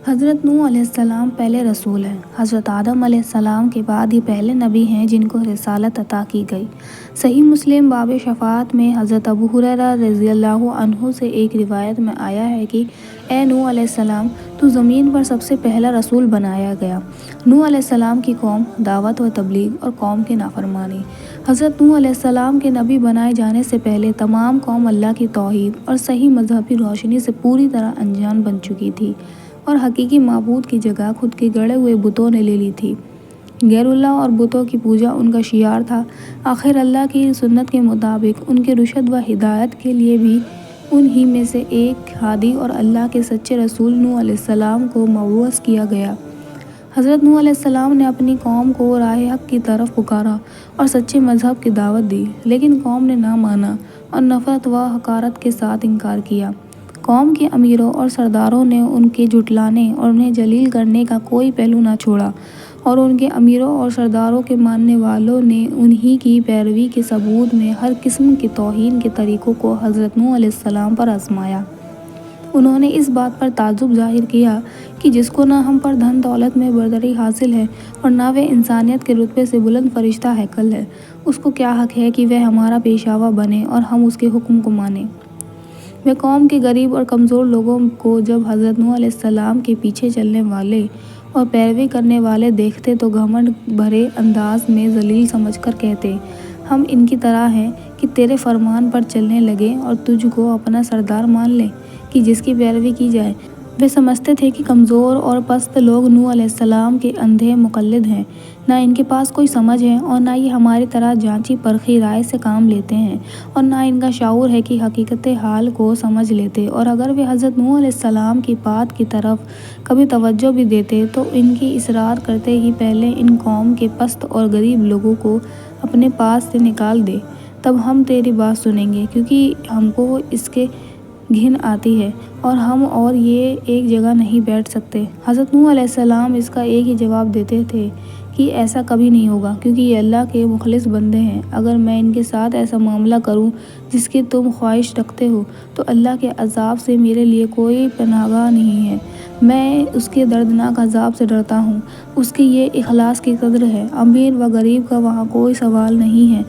حضرت نوح علیہ السلام پہلے رسول ہیں۔ حضرت آدم علیہ السلام کے بعد ہی پہلے نبی ہیں جن کو رسالت عطا کی گئی۔ صحیح مسلم باب شفاعت میں حضرت ابو ہریرہ رضی اللہ عنہ سے ایک روایت میں آیا ہے کہ اے نوح علیہ السلام، تو زمین پر سب سے پہلا رسول بنایا گیا۔ نوح علیہ السلام کی قوم، دعوت و تبلیغ اور قوم کی نافرمانی۔ حضرت نوح علیہ السلام کے نبی بنائے جانے سے پہلے تمام قوم اللہ کی توحید اور صحیح مذہبی روشنی سے پوری طرح انجان بن چکی تھی اور حقیقی معبود کی جگہ خود کے گڑھے ہوئے بتوں نے لے لی تھی۔ غیر اللہ اور بتوں کی پوجا ان کا شعار تھا۔ آخر اللہ کی سنت کے مطابق ان کے رشد و ہدایت کے لیے بھی انہی میں سے ایک ہادی اور اللہ کے سچے رسول نوح علیہ السلام کو مبعوث کیا گیا۔ حضرت نوح علیہ السلام نے اپنی قوم کو راہ حق کی طرف پکارا اور سچے مذہب کی دعوت دی، لیکن قوم نے نہ مانا اور نفرت و حقارت کے ساتھ انکار کیا۔ قوم کے امیروں اور سرداروں نے ان کے جھٹلانے اور انہیں ذلیل کرنے کا کوئی پہلو نہ چھوڑا، اور ان کے امیروں اور سرداروں کے ماننے والوں نے انہی کی پیروی کے ثبوت میں ہر قسم کی توہین کے طریقوں کو حضرت نوح علیہ السلام پر آزمایا۔ انہوں نے اس بات پر تعجب ظاہر کیا کہ جس کو نہ ہم پر دھن دولت میں برتری حاصل ہے اور نہ وہ انسانیت کے رتبے سے بلند فرشتہ ہیکل ہے، اس کو کیا حق ہے کہ وہ ہمارا پیشوا بنے اور ہم اس کے حکم کو مانیں۔ وہ قوم کے غریب اور کمزور لوگوں کو جب حضرت نوح علیہ السلام کے پیچھے چلنے والے اور پیروی کرنے والے دیکھتے تو گھمنڈ بھرے انداز میں ذلیل سمجھ کر کہتے، ہم ان کی طرح ہیں کہ تیرے فرمان پر چلنے لگیں اور تجھ کو اپنا سردار مان لیں کہ جس کی پیروی کی جائے۔ وہ سمجھتے تھے کہ کمزور اور پست لوگ نوح علیہ السلام کے اندھے مقلد ہیں، نہ ان کے پاس کوئی سمجھ ہے اور نہ یہ ہماری طرح جانچی پرکھی رائے سے کام لیتے ہیں، اور نہ ان کا شعور ہے کہ حقیقت حال کو سمجھ لیتے، اور اگر وہ حضرت نوح علیہ السلام کی بات کی طرف کبھی توجہ بھی دیتے تو ان کی اصرار کرتے ہی پہلے ان قوم کے پست اور غریب لوگوں کو اپنے پاس سے نکال دے، تب ہم تیری بات سنیں گے، کیونکہ ہم کو اس کے گھن آتی ہے اور ہم اور یہ ایک جگہ نہیں بیٹھ سکتے۔ حضرت نوح علیہ السلام اس کا ایک ہی جواب دیتے تھے کہ ایسا کبھی نہیں ہوگا، کیونکہ یہ اللہ کے مخلص بندے ہیں۔ اگر میں ان کے ساتھ ایسا معاملہ کروں جس کی تم خواہش رکھتے ہو تو اللہ کے عذاب سے میرے لیے کوئی پناہگاہ نہیں ہے۔ میں اس کے دردناک عذاب سے ڈرتا ہوں۔ اس کی یہ اخلاص کی قدر ہے۔ امیر و غریب کا وہاں کوئی سوال نہیں ہے۔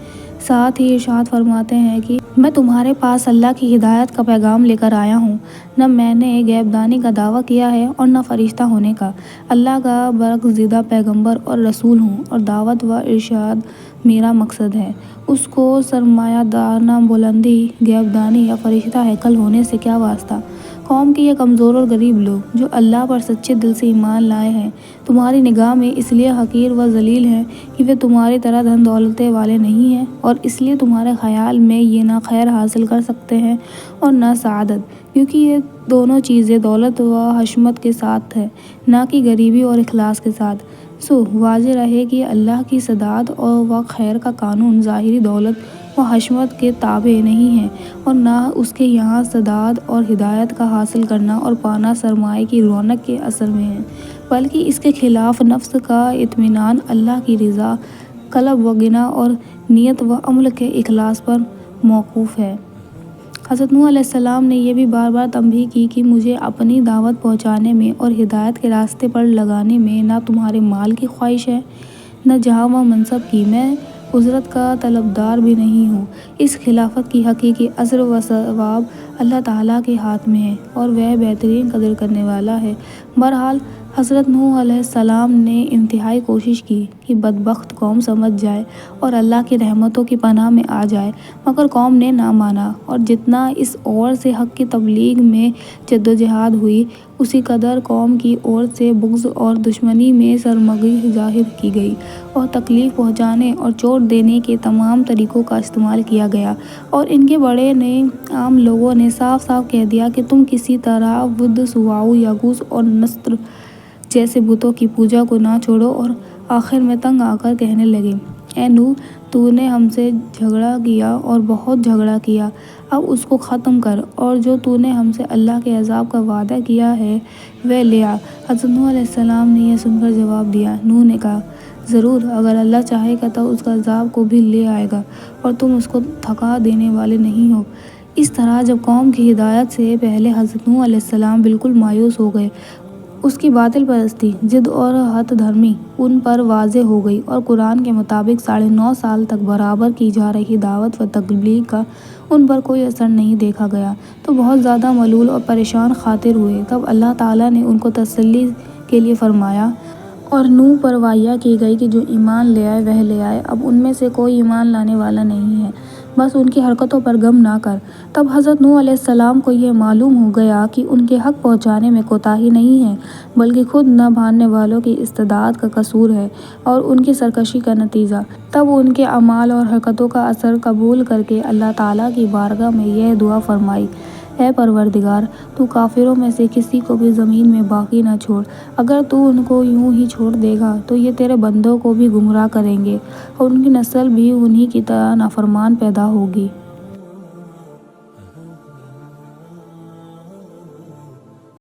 ساتھ ہی ارشاد فرماتے ہیں کہ میں تمہارے پاس اللہ کی ہدایت کا پیغام لے کر آیا ہوں، نہ میں نے غیب دانی کا دعویٰ کیا ہے اور نہ فرشتہ ہونے کا۔ اللہ کا برگزیدہ پیغمبر اور رسول ہوں اور دعوت و ارشاد میرا مقصد ہے۔ اس کو سرمایہ دارانہ بلندی، غیب دانی یا فرشتہ ہیکل ہونے سے کیا واسطہ؟ قوم کے یہ کمزور اور غریب لوگ جو اللہ پر سچے دل سے ایمان لائے ہیں تمہاری نگاہ میں اس لیے حقیر و ذلیل ہیں کہ وہ تمہاری طرح دھن دولت والے نہیں ہیں، اور اس لیے تمہارے خیال میں یہ نہ خیر حاصل کر سکتے ہیں اور نہ سعادت، کیونکہ یہ دونوں چیزیں دولت و حشمت کے ساتھ ہیں، نہ کہ غریبی اور اخلاص کے ساتھ۔ سو واضح رہے کہ اللہ کی سداد و خیر کا قانون ظاہری دولت و حشمت کے تابع نہیں ہے، اور نہ اس کے یہاں سداد اور ہدایت کا حاصل کرنا اور پانا سرمایہ کی رونق کے اثر میں ہے، بلکہ اس کے خلاف نفس کا اطمینان، اللہ کی رضا، قلب و غنا اور نیت و عمل کے اخلاص پر موقوف ہے۔ حضرت نوح علیہ السلام نے یہ بھی بار بار تنبیہ کی کہ مجھے اپنی دعوت پہنچانے میں اور ہدایت کے راستے پر لگانے میں نہ تمہارے مال کی خواہش ہے، نہ جہاں و منصب کی۔ میں اجرت کا طلبدار بھی نہیں ہوں۔ اس خلافت کی حقیقی اجر و ثواب اللہ تعالیٰ کے ہاتھ میں ہے اور وہ بہترین قدر کرنے والا ہے۔ بہرحال حضرت نوح علیہ السلام نے انتہائی کوشش کی کہ بدبخت قوم سمجھ جائے اور اللہ کی رحمتوں کی پناہ میں آ جائے، مگر قوم نے نہ مانا، اور جتنا اس اور سے حق کی تبلیغ میں جدوجہد ہوئی، اسی قدر قوم کی اور سے بغض اور دشمنی میں سرمگی ظاہر کی گئی اور تکلیف پہنچانے اور چوٹ دینے کے تمام طریقوں کا استعمال کیا گیا، اور ان کے بڑے نے عام لوگوں نے صاف صاف کہہ دیا کہ تم کسی طرح ود، سواع، یغوث اور نصر جیسے بتوں کی پوجا کو نہ چھوڑو، اور آخر میں تنگ آ کر کہنے لگے، اے نوح، تو نے ہم سے جھگڑا کیا اور بہت جھگڑا کیا، اب اس کو ختم کر، اور جو تو نے ہم سے اللہ کے عذاب کا وعدہ کیا ہے وہ لے آ۔ حضرت نوح علیہ السلام نے یہ سن کر جواب دیا۔ نوح نے کہا، ضرور، اگر اللہ چاہے گا تو اس کا عذاب کو بھی لے آئے گا اور تم اس کو تھکا دینے والے نہیں ہو۔ اس طرح جب قوم کی ہدایت سے پہلے حضرت نوح علیہ السلام بالکل مایوس ہو گئے اس کی باطل پرستی، ضد اور ہت دھرمی ان پر واضح ہو گئی اور قرآن کے مطابق 9.5 سال تک برابر کی جا رہی دعوت و تبلیغ کا ان پر کوئی اثر نہیں دیکھا گیا تو بہت زیادہ ملول اور پریشان خاطر ہوئے۔ تب اللہ تعالیٰ نے ان کو تسلی کے لیے فرمایا اور نوح پر واقعہ کی گئی کہ جو ایمان لے آئے وہ لے آئے، اب ان میں سے کوئی ایمان لانے والا نہیں ہے، بس ان کی حرکتوں پر غم نہ کر۔ تب حضرت نوح علیہ السلام کو یہ معلوم ہو گیا کہ ان کے حق پہنچانے میں کوتاہی نہیں ہے بلکہ خود نہ ماننے والوں کی استعداد کا قصور ہے اور ان کی سرکشی کا نتیجہ۔ تب ان کے اعمال اور حرکتوں کا اثر قبول کر کے اللہ تعالیٰ کی بارگاہ میں یہ دعا فرمائی: اے پروردگار، تو کافروں میں سے کسی کو بھی زمین میں باقی نہ چھوڑ، اگر تو ان کو یوں ہی چھوڑ دے گا تو یہ تیرے بندوں کو بھی گمراہ کریں گے اور ان کی نسل بھی انہی کی طرح نافرمان پیدا ہوگی۔